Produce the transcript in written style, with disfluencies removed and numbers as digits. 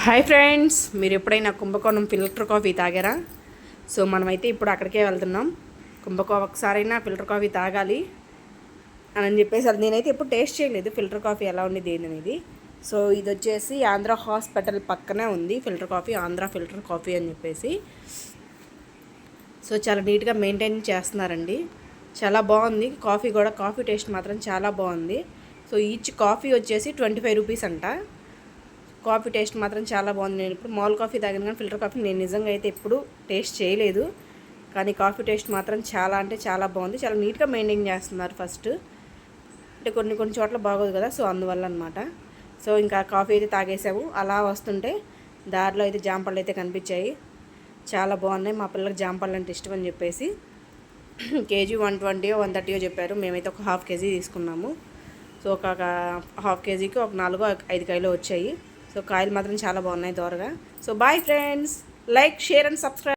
Hi friends, మీరు ఎప్పుడైనా కుంభకోణం ఫిల్టర్ కాఫీ తాగారా? సో మనమైతే ఇప్పుడు అక్కడికే వెళ్తున్నాం. కుంభకోణం ఒకసారైనా ఫిల్టర్ కాఫీ తాగాలి అని చెప్పేసి అది నేనైతే ఎప్పుడు టేస్ట్ చేయలేదు ఫిల్టర్ కాఫీ ఎలా ఉండేది ఏంటనేది. సో ఇది వచ్చేసి ఆంధ్ర హాస్పిటల్ పక్కనే ఉంది filter coffee, Andhra filter coffee అని చెప్పేసి. సో చాలా నీట్గా మెయింటైన్ చేస్తున్నారండి, చాలా బాగుంది కాఫీ కూడా. కాఫీ టేస్ట్ మాత్రం చాలా బాగుంది. సో ఈచ్ కాఫీ వచ్చేసి 25 రూపీస్ అంట. కాఫీ టేస్ట్ మాత్రం చాలా బాగుంది. నేను ఇప్పుడు మాల్ కాఫీ తాగాను కానీ ఫిల్టర్ కాఫీ నేను నిజంగా అయితే ఎప్పుడు టేస్ట్ చేయలేదు. కానీ కాఫీ టేస్ట్ మాత్రం చాలా అంటే చాలా బాగుంది. చాలా నీట్గా మెయింటైన్ చేస్తున్నారు. ఫస్ట్ అంటే కొన్ని చోట్ల బాగోదు కదా, సో అందువల్ల అనమాట. సో ఇంకా కాఫీ అయితే తాగేసాము. అలా వస్తుంటే దారిలో అయితే జాంపళ్ళు అయితే కనిపించాయి, చాలా బాగున్నాయి. మా పిల్లలకి జాంపళ్ళు అంటే ఇష్టం అని చెప్పేసి కేజీ 120 130 చెప్పారు. మేమైతే ఒక హాఫ్ కేజీ తీసుకున్నాము. సో ఒక హాఫ్ కేజీకి ఒక 4-5 కాయలు వచ్చాయి. సో కాయలు మాత్రం చాలా బాగున్నాయి దోరగా. So bye friends, like, share and subscribe.